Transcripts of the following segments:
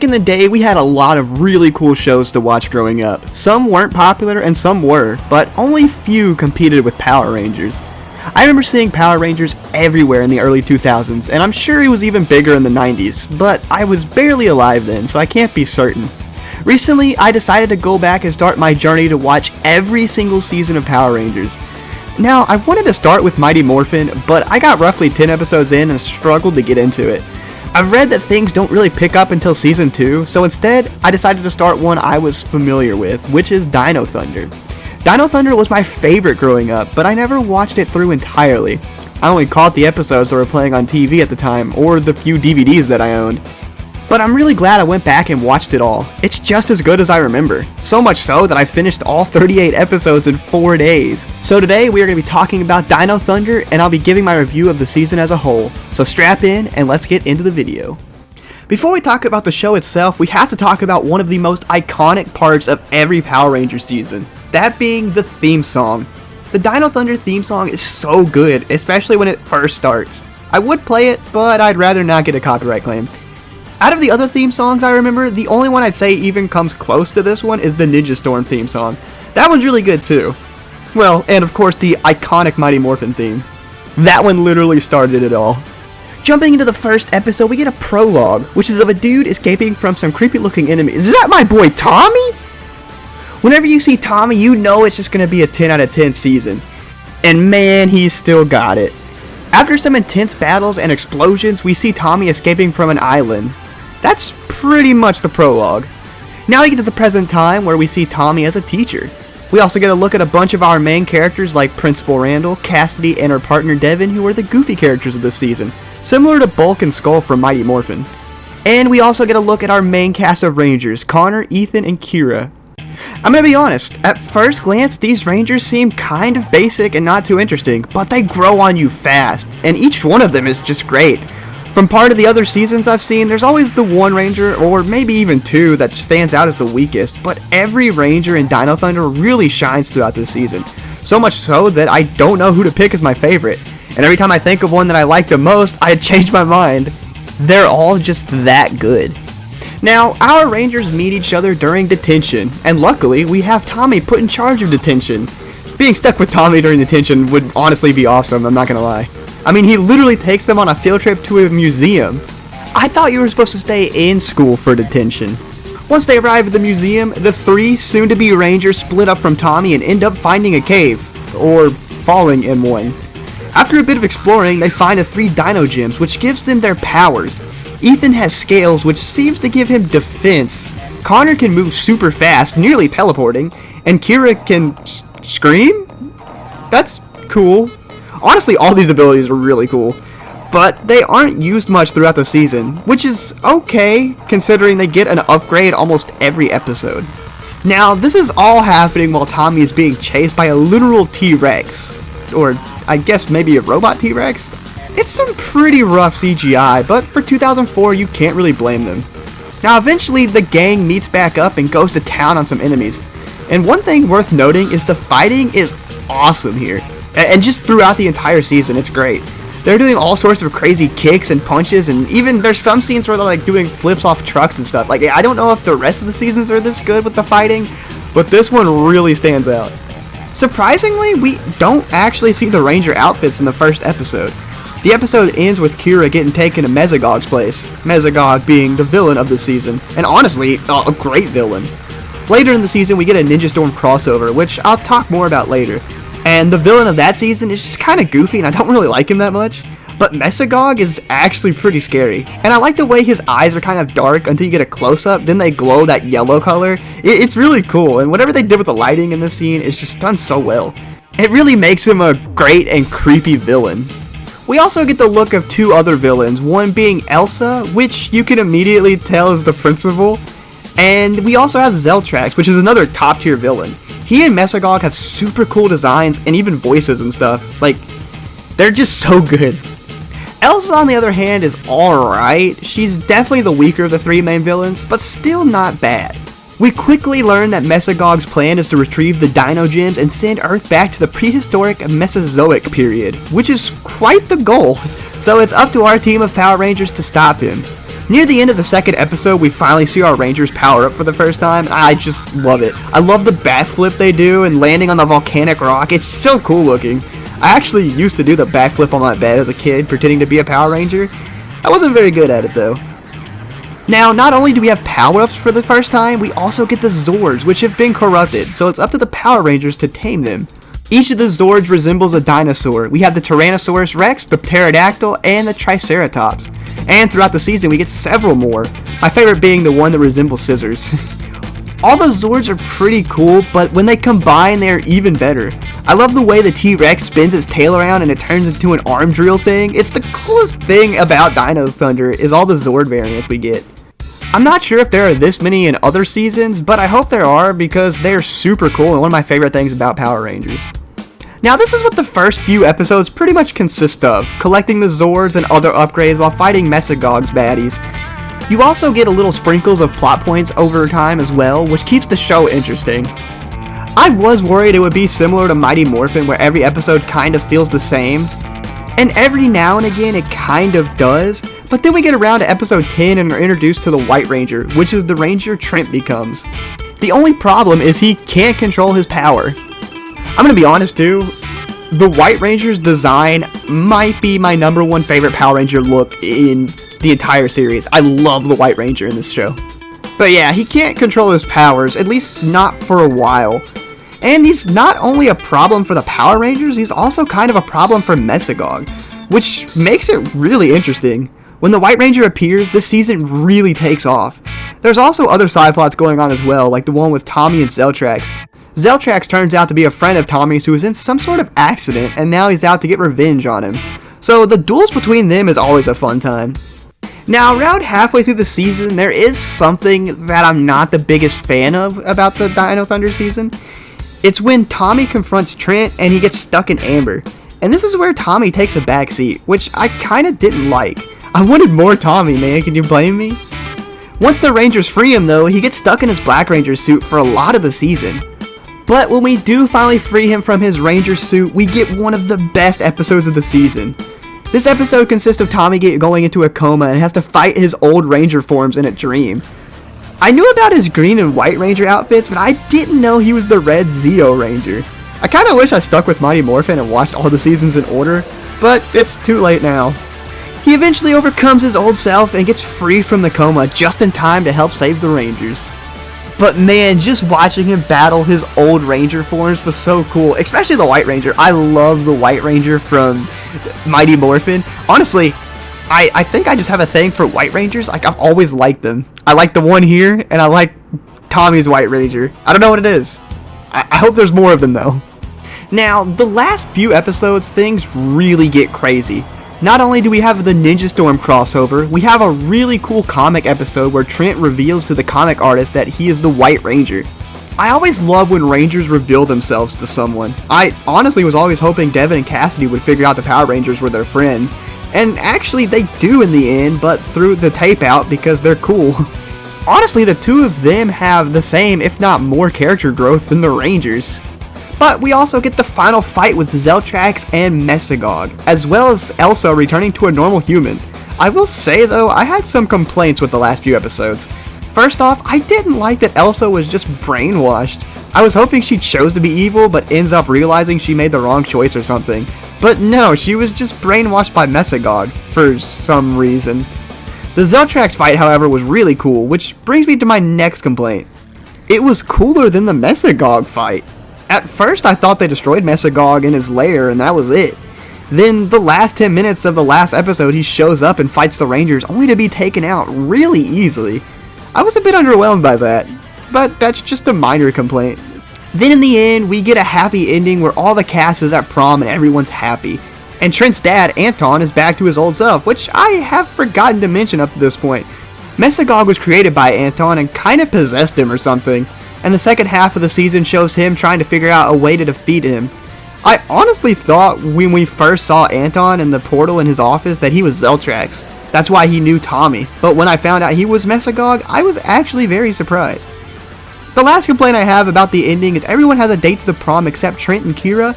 in the day, we had a lot of really cool shows to watch growing up. Some weren't popular and some were, but only few competed with Power Rangers. I remember seeing Power Rangers everywhere in the early 2000s, and I'm sure it was even bigger in the 90s, but I was barely alive then, so I can't be certain. Recently, I decided to go back and start my journey to watch every single season of Power Rangers. Now, I wanted to start with Mighty Morphin, but I got roughly 10 episodes in and struggled to get into it. I've read that things don't really pick up until season 2, so instead, I decided to start one I was familiar with, which is Dino Thunder. Dino Thunder was my favorite growing up, but I never watched it through entirely. I only caught the episodes that were playing on TV at the time, or the few DVDs that I owned. But I'm really glad I went back and watched it all. It's just as good as I remember. So much so that I finished all 38 episodes in 4 days. So today we are going to be talking about Dino Thunder, and I'll be giving my review of the season as a whole. So strap in and let's get into the video. Before we talk about the show itself, we have to talk about one of the most iconic parts of every Power Rangers season. That being the theme song. The Dino Thunder theme song is so good, especially when it first starts. I would play it, but I'd rather not get a copyright claim. Out of the other theme songs I remember, the only one I'd say even comes close to this one is the Ninja Storm theme song. That one's really good too. Well, and of course the iconic Mighty Morphin theme. That one literally started it all. Jumping into the first episode, we get a prologue, which is of a dude escaping from some creepy looking enemies. Is that my boy Tommy? Whenever you see Tommy, you know it's just going to be a 10 out of 10 season. And man, he's still got it. After some intense battles and explosions, we see Tommy escaping from an island. That's pretty much the prologue. Now we get to the present time where we see Tommy as a teacher. We also get a look at a bunch of our main characters like Principal Randall, Cassidy, and her partner Devin, who are the goofy characters of this season, similar to Bulk and Skull from Mighty Morphin. And we also get a look at our main cast of Rangers, Connor, Ethan, and Kira. I'm gonna be honest, at first glance these Rangers seem kind of basic and not too interesting, but they grow on you fast, and each one of them is just great. From part of the other seasons I've seen, there's always the one Ranger, or maybe even two, that stands out as the weakest, but every Ranger in Dino Thunder really shines throughout this season. So much so that I don't know who to pick as my favorite, and every time I think of one that I like the most, I change my mind. They're all just that good. Now, our Rangers meet each other during detention, and luckily, we have Tommy put in charge of detention. Being stuck with Tommy during detention would honestly be awesome, I'm not gonna lie. I mean, he literally takes them on a field trip to a museum. I thought you were supposed to stay in school for detention. Once they arrive at the museum, the three soon-to-be Rangers split up from Tommy and end up finding a cave, or falling in one. After a bit of exploring, they find the 3 Dino Gems, which gives them their powers. Ethan has scales, which seems to give him defense. Connor can move super fast, nearly teleporting, and Kira can scream? That's cool. Honestly, all these abilities are really cool, but they aren't used much throughout the season, which is okay, considering they get an upgrade almost every episode. Now, this is all happening while Tommy is being chased by a literal T-Rex, or I guess maybe a robot T-Rex? It's some pretty rough CGI, but for 2004 you can't really blame them. Now eventually the gang meets back up and goes to town on some enemies. And one thing worth noting is the fighting is awesome here. And just throughout the entire season, it's great. They're doing all sorts of crazy kicks and punches, and even there's some scenes where they're like doing flips off trucks and stuff. Like, I don't know if the rest of the seasons are this good with the fighting, but this one really stands out. Surprisingly, we don't actually see the Ranger outfits in the first episode. The episode ends with Kira getting taken to Mesogog's place, Mesogog being the villain of the season, and honestly, a great villain. Later in the season, we get a Ninja Storm crossover, which I'll talk more about later. And the villain of that season is just kind of goofy, and I don't really like him that much. But Mesogog is actually pretty scary, and I like the way his eyes are kind of dark until you get a close-up, then they glow that yellow color. It's really cool, and whatever they did with the lighting in this scene is just done so well. It really makes him a great and creepy villain. We also get the look of 2 other villains, one being Elsa, which you can immediately tell is the principal, and we also have Zeltrax, which is another top tier villain. He and Mesogog have super cool designs and even voices and stuff. Like, they're just so good. Elsa, on the other hand, is alright. She's definitely the weaker of the 3 main villains, but still not bad. We quickly learn that Mesogog's plan is to retrieve the Dino Gems and send Earth back to the prehistoric Mesozoic period, which is quite the goal, so it's up to our team of Power Rangers to stop him. Near the end of the second episode, we finally see our Rangers power up for the first time. I just love it. I love the backflip they do and landing on the volcanic rock. It's so cool looking. I actually used to do the backflip on my bed as a kid, pretending to be a Power Ranger. I wasn't very good at it though. Now, not only do we have power-ups for the first time, we also get the Zords, which have been corrupted, so it's up to the Power Rangers to tame them. Each of the Zords resembles a dinosaur. We have the Tyrannosaurus Rex, the Pterodactyl, and the Triceratops. And throughout the season, we get several more. My favorite being the one that resembles scissors. All the Zords are pretty cool, but when they combine, they're even better. I love the way the T-Rex spins its tail around and it turns into an arm drill thing. It's the coolest thing about Dino Thunder is all the Zord variants we get. I'm not sure if there are this many in other seasons, but I hope there are because they're super cool and one of my favorite things about Power Rangers. Now this is what the first few episodes pretty much consist of, collecting the Zords and other upgrades while fighting Mesogog's baddies. You also get a little sprinkles of plot points over time as well, which keeps the show interesting. I was worried it would be similar to Mighty Morphin where every episode kind of feels the same, and every now and again it kind of does, but then we get around to episode 10 and are introduced to the White Ranger, which is the Ranger Trent becomes. The only problem is he can't control his power. I'm gonna be honest too, the White Ranger's design might be my number one favorite Power Ranger look in the entire series. I love the White Ranger in this show. But yeah, he can't control his powers, at least not for a while. And he's not only a problem for the Power Rangers, he's also kind of a problem for Mesogog, which makes it really interesting. When the White Ranger appears, this season really takes off. There's also other side plots going on as well, like the one with Tommy and Zeltrax. Zeltrax turns out to be a friend of Tommy's who was in some sort of accident, and now he's out to get revenge on him. So the duels between them is always a fun time. Now, around halfway through the season, there is something that I'm not the biggest fan of about the Dino Thunder season. It's when Tommy confronts Trent and he gets stuck in Amber. And this is where Tommy takes a backseat, which I kinda didn't like. I wanted more Tommy, man, can you blame me? Once the Rangers free him though, he gets stuck in his Black Ranger suit for a lot of the season. But when we do finally free him from his Ranger suit, we get one of the best episodes of the season. This episode consists of Tommy going into a coma and has to fight his old Ranger forms in a dream. I knew about his green and white Ranger outfits, but I didn't know he was the red Zeo Ranger. I kinda wish I stuck with Mighty Morphin and watched all the seasons in order, but it's too late now. He eventually overcomes his old self and gets free from the coma just in time to help save the Rangers. But man, just watching him battle his old Ranger forms was so cool, especially the White Ranger. I love the White Ranger from Mighty Morphin. Honestly, I think I just have a thing for White Rangers. Like, I've always liked them. I like the one here, and I like Tommy's White Ranger. I don't know what it is. I hope there's more of them though. Now, the last few episodes, things really get crazy. Not only do we have the Ninja Storm crossover, we have a really cool comic episode where Trent reveals to the comic artist that he is the White Ranger. I always love when Rangers reveal themselves to someone. I honestly was always hoping Devin and Cassidy would figure out the Power Rangers were their friends. And actually they do in the end, but threw the tape out because they're cool. Honestly, the two of them have the same, if not more, character growth than the Rangers. But we also get the final fight with Zeltrax and Mesogog, as well as Elsa returning to a normal human. I will say though, I had some complaints with the last few episodes. First off, I didn't like that Elsa was just brainwashed. I was hoping she chose to be evil, but ends up realizing she made the wrong choice or something. But no, she was just brainwashed by Mesogog, for some reason. The Zeltrax fight, however, was really cool, which brings me to my next complaint. It was cooler than the Mesogog fight. At first I thought they destroyed Mesogog in his lair and that was it. Then the last 10 minutes of the last episode he shows up and fights the Rangers only to be taken out really easily. I was a bit underwhelmed by that, but that's just a minor complaint. Then in the end we get a happy ending where all the cast is at prom and everyone's happy. And Trent's dad, Anton, is back to his old self, which I have forgotten to mention up to this point. Mesogog was created by Anton and kinda possessed him or something. And the second half of the season shows him trying to figure out a way to defeat him. I honestly thought when we first saw Anton in the portal in his office that he was Zeltrax. That's why he knew Tommy. But when I found out he was Mesogog, I was actually very surprised. The last complaint I have about the ending is everyone has a date to the prom except Trent and Kira.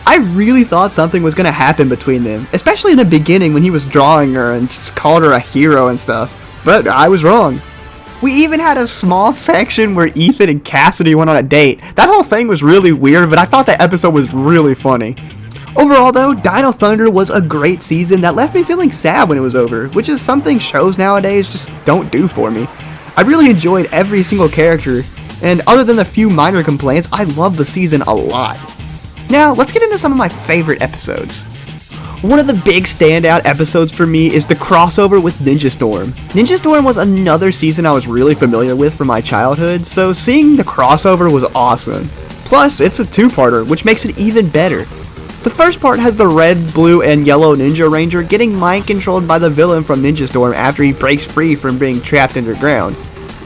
I really thought something was going to happen between them, especially in the beginning when he was drawing her and called her a hero and stuff. but I was wrong. We even had a small section where Ethan and Cassidy went on a date. That whole thing was really weird, but I thought that episode was really funny. Overall though, Dino Thunder was a great season that left me feeling sad when it was over, which is something shows nowadays just don't do for me. I really enjoyed every single character, and other than a few minor complaints, I loved the season a lot. Now, let's get into some of my favorite episodes. One of the big standout episodes for me is the crossover with Ninja Storm. Ninja Storm was another season I was really familiar with from my childhood, so seeing the crossover was awesome. Plus, it's a two-parter, which makes it even better. The first part has the red, blue, and yellow Ninja Ranger getting mind-controlled by the villain from Ninja Storm after he breaks free from being trapped underground.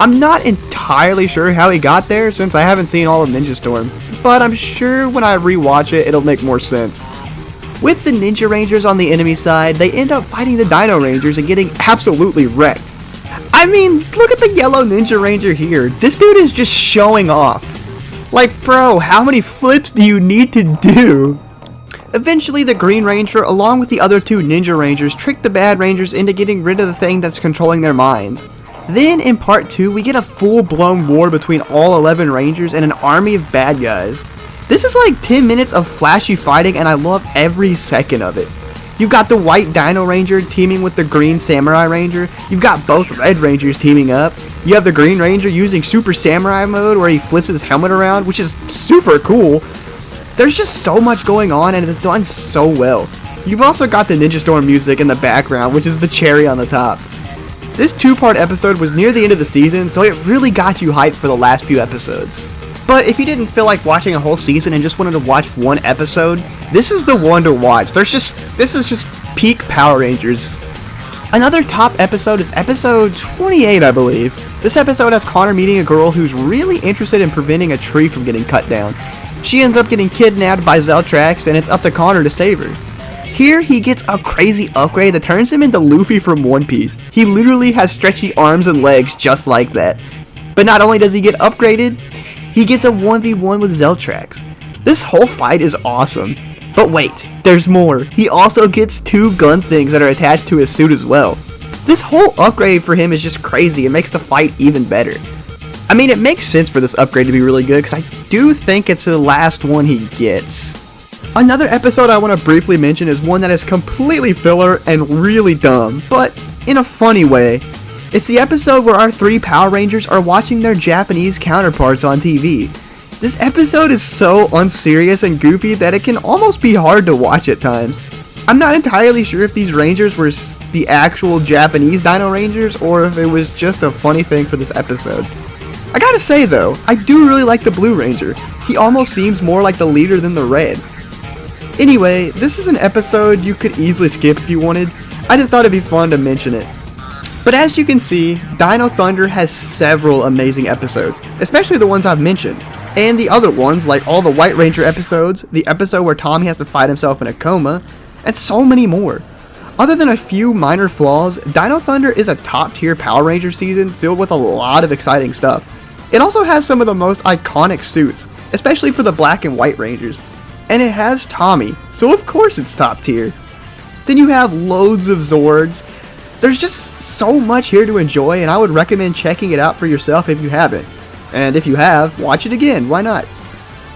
I'm not entirely sure how he got there since I haven't seen all of Ninja Storm, but I'm sure when I rewatch it, it'll make more sense. With the Ninja Rangers on the enemy side, they end up fighting the Dino Rangers and getting absolutely wrecked. I mean, look at the yellow Ninja Ranger here. This dude is just showing off. Like, bro, how many flips do you need to do? Eventually, the Green Ranger, along with the other two Ninja Rangers, trick the bad Rangers into getting rid of the thing that's controlling their minds. Then, in part 2, we get a full-blown war between all 11 Rangers and an army of bad guys. This is like 10 minutes of flashy fighting, and I love every second of it. You've got the White Dino Ranger teaming with the Green Samurai Ranger. You've got both Red Rangers teaming up. You have the Green Ranger using Super Samurai mode where he flips his helmet around, which is super cool. There's just so much going on, and it's done so well. You've also got the Ninja Storm music in the background, which is the cherry on the top. This two-part episode was near the end of the season, so it really got you hyped for the last few episodes. But if you didn't feel like watching a whole season and just wanted to watch one episode, this is the one to watch. This is just peak Power Rangers. Another top episode is episode 28, I believe. This episode has Connor meeting a girl who's really interested in preventing a tree from getting cut down. She ends up getting kidnapped by Zeltrax, and it's up to Connor to save her. Here, he gets a crazy upgrade that turns him into Luffy from One Piece. He literally has stretchy arms and legs just like that. But not only does he get upgraded, he gets a 1v1 with Zeltrax. This whole fight is awesome. But wait, there's more. He also gets two gun things that are attached to his suit as well. This whole upgrade for him is just crazy. It makes the fight even better. I mean, it makes sense for this upgrade to be really good because I do think it's the last one he gets. Another episode I want to briefly mention is one that is completely filler and really dumb, but in a funny way. It's the episode where our three Power Rangers are watching their Japanese counterparts on TV. This episode is so unserious and goofy that it can almost be hard to watch at times. I'm not entirely sure if these Rangers were the actual Japanese Dino Rangers or if it was just a funny thing for this episode. I gotta say though, I do really like the Blue Ranger. He almost seems more like the leader than the Red. Anyway, this is an episode you could easily skip if you wanted. I just thought it'd be fun to mention it. But as you can see, Dino Thunder has several amazing episodes, especially the ones I've mentioned, and the other ones like all the White Ranger episodes, the episode where Tommy has to fight himself in a coma, and so many more. Other than a few minor flaws, Dino Thunder is a top tier Power Ranger season filled with a lot of exciting stuff. It also has some of the most iconic suits, especially for the Black and White Rangers, and it has Tommy, so of course it's top tier. Then you have loads of Zords. There's just so much here to enjoy, and I would recommend checking it out for yourself if you haven't. And if you have, watch it again, why not?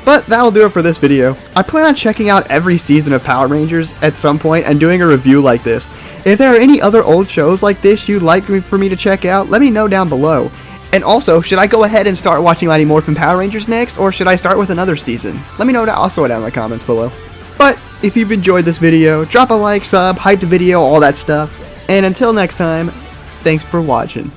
But that'll do it for this video. I plan on checking out every season of Power Rangers at some point and doing a review like this. If there are any other old shows like this you'd like for me to check out, let me know down below. And also, should I go ahead and start watching Mighty Morphin Power Rangers next, or should I start with another season? Let me know also down in the comments below. But if you've enjoyed this video, drop a like, sub, hype the video, all that stuff. And until next time, thanks for watching.